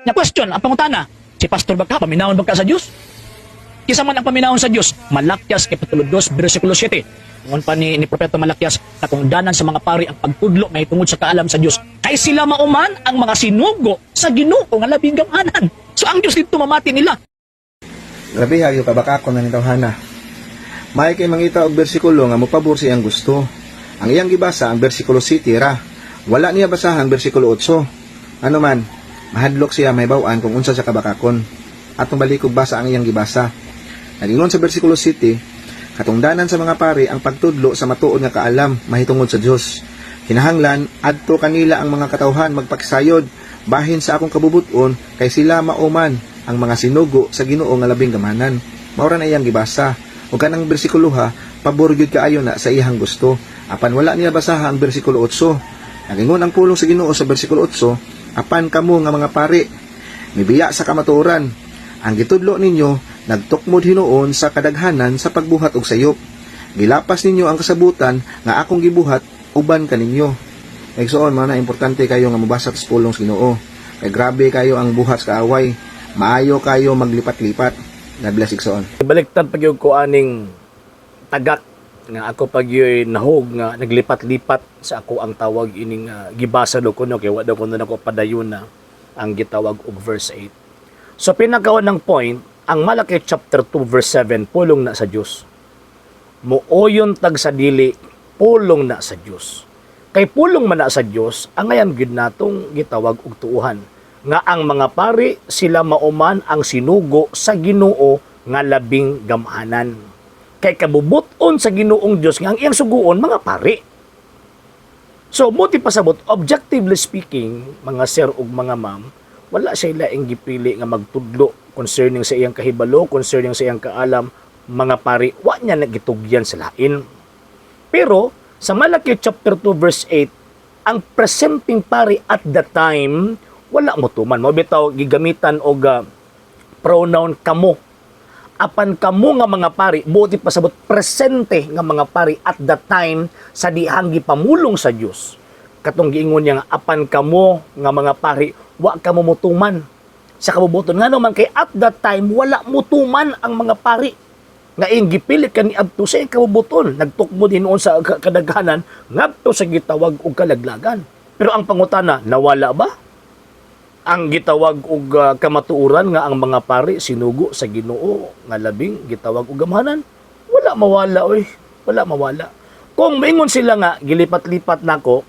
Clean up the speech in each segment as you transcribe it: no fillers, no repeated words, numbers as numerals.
Nya question, ang pangutana, si pastor ba ka, paminahon ba ka sa Dios? Kisa man ang paminahon sa Dios, Malakyas kapitulo 2 bersikulo 7. Ngon pa ni propeta Malakyas, katungdanan sa mga pari ang pagtudlo may tungod sa kaalam sa Dios. Kay sila mauman ang mga sinugo sa Ginoo nga labing gamanan. So ang Dios dito mamati nila. Grabe ha, yung kabakakon na ni Tawhana. May kay mangita og bersikulo nga mopabor siyang gusto. Ang iyang gibasa ang bersikulo 7 ra. Wala niya basahan bersikulo 8. Ano man, mahadlok siya may bawaan kung unsa sa kabakakon. Atong balikog basa ang iyang gibasa. Nagingon sa bersikulo 7, katungdanan sa mga pari ang pagtudlo sa matuod nga kaalam mahitungod sa Dios. Kinahanglan adto kanila ang mga katawhan magpakisayod bahin sa akong kabubuton kay sila mauman ang mga sinugo sa Ginoo nga labing gamanan. Maura na iyang gibasa. Ug kanang bersikulo ha, pabor gyud kaayo na sa iyang gusto. Apan wala niya basaha ang bersikulo 8. Nagingon ang pulong sa Ginoo sa bersikulo 8, apan kamo nga mga pari, mibiya sa kamatuoran. Ang gitudlo ninyo nagtukmod hinuon sa kadaghanan sa pagbuhat og sayop. Gilapas ninyo ang kasabutan nga akong gibuhat uban kaninyo. Igsoon man na importante kayo nga mabasa sa pulong sa Ginoo. Kay grabe kayo ang buhat sa kaaway. Maayo kayo maglipat-lipat. God bless igsoon. Baliktad pag yung ko aning tagak nga ako pag yung nahog nga naglipat-lipat sa ako ang tawag ining gibasa do kuno kay wala kuno nako padayon na ang gitawag og verse 8. So pinakaon ng point ang Malaki chapter 2 verse 7 pulong na sa Dios. Muoyon tag sa dili pulong na sa Dios. Kay pulong man na sa Dios ang ngayon gid natong gitawag og tuuhan nga ang mga pari sila mauman ang sinugo sa Ginoo nga labing gamhanan. Kay kabubuton sa Ginoong Dios nga ang iyang suguon mga pari. So buti pasabot objectively speaking mga sir ug mga ma'am, wala siya laing gipili nga magtudlo concerning sa iyang kahibalo, concerning sa iyang kaalam, mga pari wa niya nagitugyan sa lain. Pero sa Malaki chapter 2 verse 8, ang presenting pari at the time wala mo tuman. Mo bitaw gigamitan og pronoun kamo. Apan kamo nga mga pari, buti pasabot presente nga mga pari at the time sa dihang gipamulong sa Dios. Katong giingon niya nga apan kamo nga mga pari, wa kamo mutuman sa kabubuton. Nga naman kay at that time wala mutuman ang mga pari. Nga ing gipilit kani adto sa kabubuton, nagtukmo din noon sa kadaghanan ngadto sa gitawag og kalaglagan. Pero ang pangutana, nawala ba ang gitawag og kamatuoran nga ang mga pari sinugo sa Ginoo nga labing gitawag og gamhanan? Wala mawala oy, wala mawala. Kung maingon sila nga gilipat-lipat nako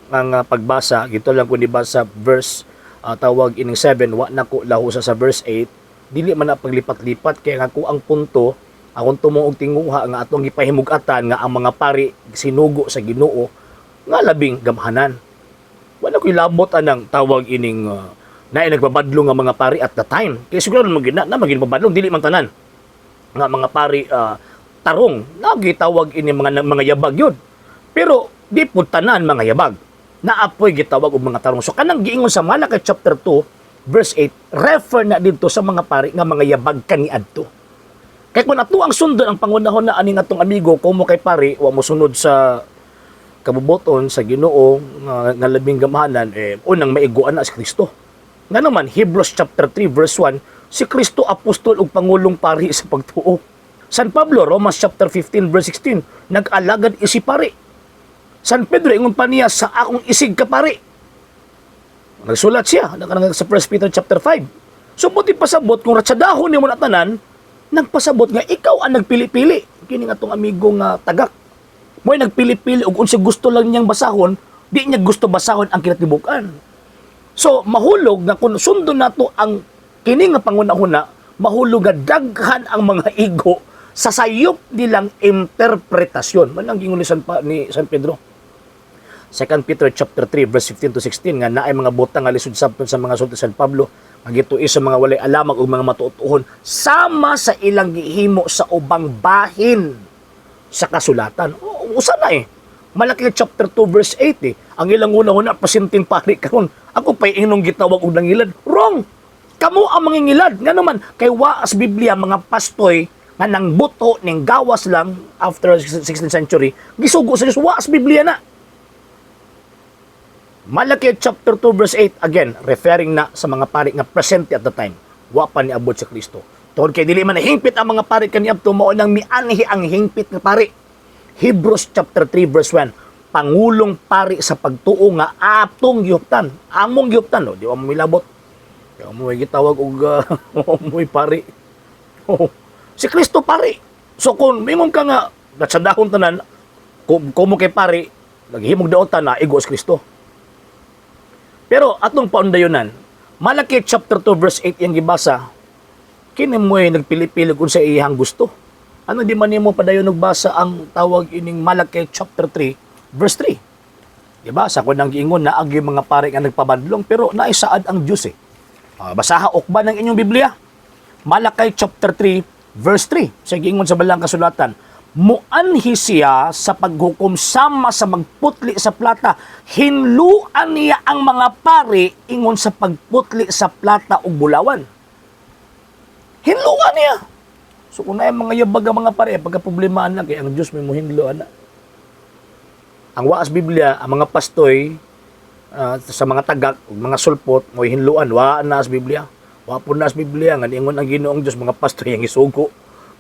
ang pagbasa, gito lang ko nibasa verse tawag ining 7, wa nako lahusa sa verse 8, dili man na paglipat-lipat kay nga ko ang punto akong tumuog tinguha nga atong gipahimug-atan nga ang mga pari sinugo sa Ginoo nga labing gamhanan. Wala ko'y labot anang tawag ining na nagbabadlong nga mga pari at the time. Kaya siguro na maging babadlong, dili man tanan. Nga mga pari tarong, nagitawag ini mga yabag yun. Pero di po tanan mga yabag. Naapoy gitawag og mga tarong. So kanang giingon sa Malaki chapter 2 verse 8, refer na dito sa mga pari nga mga yabag kaniadto. Kaya kung ato ang sundon ang pangunahon na aning atong amigo, kung mo kay pari, wa mo sunod sa kabubuton sa Ginoo nga labing gamhanan, unang maiguan na si Kristo. Nga naman, Hebrews chapter 3 verse 1, si Kristo apostol ug pangulong pari sa pagtuo. San Pablo, Romans chapter 15 verse 16, nag-alagad isi pari. San Pedro, ingon pa niya, sa akong isig ka pari. Nagsulat siya sa 1 Peter chapter 5. So buti pasabot, kung ratsadahon ni mo na tanan, nagpasabot nga ikaw ang nagpili-pili. Kini nga tong amigo nga tagak. Mo'y nagpili-pili ug unsa gusto lang niyang basahon, di niya gusto basahon ang kinatibukan. So mahulog nga kung sundon nato ang kini nga pangunahuna, mahulog nga daghan ang mga igo sa sayop nilang interpretasyon. Man ang gingon ni San Pedro. 2 Peter chapter 3 verse 15 to 16 nga naay mga butang nga lisod sabton sa mga sulti San Pablo nga gituis sa mga walay alamag ug mga matutuhon sama sa ilang gihimo sa ubang bahin sa kasulatan. Usa na Malaki chapter 2 verse 8 ang ilang una-una pasinting pari karon ako pay inong gitawag og nangilad. Wrong. Kamo ang mangingilad. Nga naman kay wa as Biblia mga pastoy nga nang buto ning gawas lang after 16th century gisugo sa Dios wa as Biblia na. Malaki chapter 2 verse 8, again, referring na sa mga pari nga presente at the time. Wa pa ni abot si Kristo. Tungod kay dili man hingpit ang mga pari kaniadto mao nang mianhi ang hingpit nga pari. Hebrews chapter 3 verse 1, pangulong pari sa pagtuo nga atong gihuptan. Among gihuptan, no? Di mo milabot. Di mo gitawag og mo'y pari. Si Kristo pari. So kung mingon ka nga sa dahon tanan, kumo kay pari, naghimog daotan na igo si Kristo. Pero atong paundayonan, Malaki chapter 2 verse 8 yang gibasa, kini mo'y nagpili-pili kung sa iyang gusto. Ano di man mo padayon nagbasa ang tawag ining Malaki chapter 3 verse 3. Diba? Sa ko nang giingon na agi mga pare nga nagpabandlong pero naisaad ang Diyos eh. Basaha okba ng inyong Biblia. Malaki chapter 3 verse 3. Sa giingon sa balang kasulatan, muanhi siya sa paghukom sama sa magputli sa plata. Hinluan niya ang mga pari ingon sa pagputli sa plata ug bulawan. Hinluan niya. So kung na mga yabag ang mga pari, pagka-problemahan na, kaya ang Diyos may muhinluan na. Ang waas Biblia, ang mga pastoy, sa mga tagak, mga sulpot, mo hinluan, waan na as Biblia. Wa po na as Biblia, nga niingon ang Ginoong Diyos, mga pastoy ang isugo.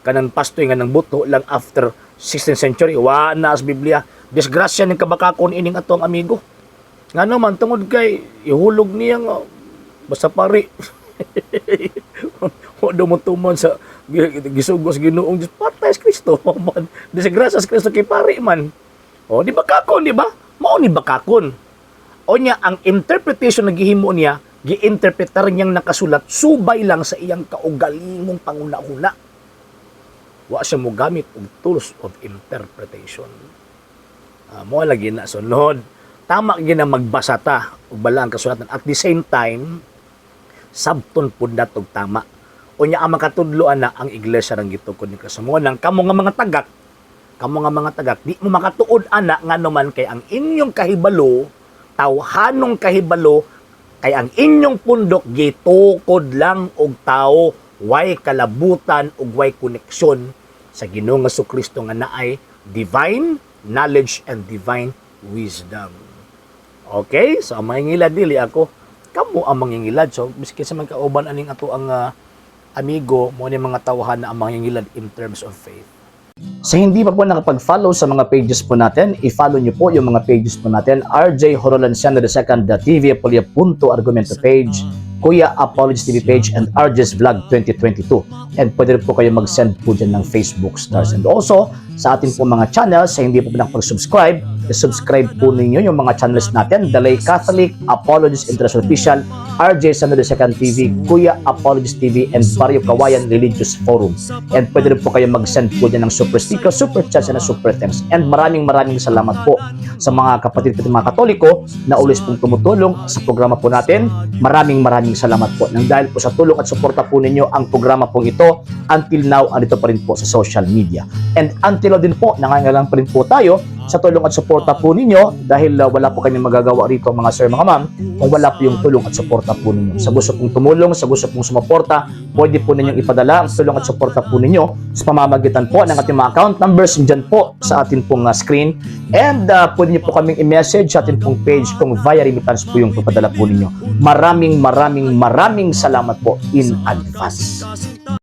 Kanang pastoy nga nang buto lang after 16th century, waan na as Biblia. Disgrasya ng kabakakon ining atong amigo. Nga naman, tungod kay, ihulog niya nga, basta pari. Wala mo tuman sa gisugos Ginoong Diyos, patay sa Kristo. Disgrasya sa Kristo kay pari man. O, di ba kakon, di ba? Mao ni bakakon. O niya, ang interpretation na gihimo niya, gi-interpretar niyang nakasulat, subay lang sa iyang kaugalingong panguna-una. Wa siya mo gamit og tools of interpretation. Mo lagi na sunod. Tama gina magbasa ta og bala ang kasulatan. At the same time, sabton pud natog tama. O niya ang makatudloan na ang iglesia ng gitukod ni Kristo. Mo nang kamo nga mga tagak, di mo makatuod ana nga naman kay ang inyong kahibalo, tawhanong kahibalo, kay ang inyong pundok gitukod lang og tao, way kalabutan ug way koneksyon sa Ginoong Jesucristo nga naay divine knowledge and divine wisdom. Okay? So, ang mangingilad dili ako, kamo ang mangingilad. So, biski sa mga kauban aning ato ang amigo, mo ni mga tawhan na ang mangingilad in terms of faith. Sa hindi pa po nakapag-follow sa mga pages po natin, i-follow nyo po yung mga pages po natin, RJ Horolanciano II, TV Apolia Punto Argumento page, Kuya Apologist TV page, and RJ's Vlog 2022. And pwede rin po kayo mag-send po dyan ng Facebook stars. And also, sa ating po mga channels, sa hindi po nakapag-subscribe, subscribe po ninyo yung mga channels natin, Dalay Catholic, Apologist International Official, RJ Sano II TV, Kuya Apologist TV, and Barrio Kawayan Religious Forum. And pwede rin po kayo mag-send po dyan ng super sticker, super chats, and super thanks. And maraming salamat po sa mga kapatid at mga Katoliko na ulis pong tumutulong sa programa po natin. Maraming salamat po. Nang dahil po sa tulong at suporta po ninyo, ang programa pong ito, until now, andito pa rin po sa social media. And until now din po, nangangailangan pa rin po tayo sa tulong at suporta po ninyo dahil wala po kayong magagawa rito mga sir, mga ma'am, kung wala po yung tulong at suporta po ninyo. Sa gusto pong tumulong, sa gusto pong sumuporta, pwede po ninyong ipadala ang tulong at suporta po ninyo sa pamamagitan po ng ating mga account numbers dyan po sa ating pong screen. And pwede nyo po kaming i-message sa ating pong page kung via remittance po yung papadala po ninyo. Maraming salamat po in advance.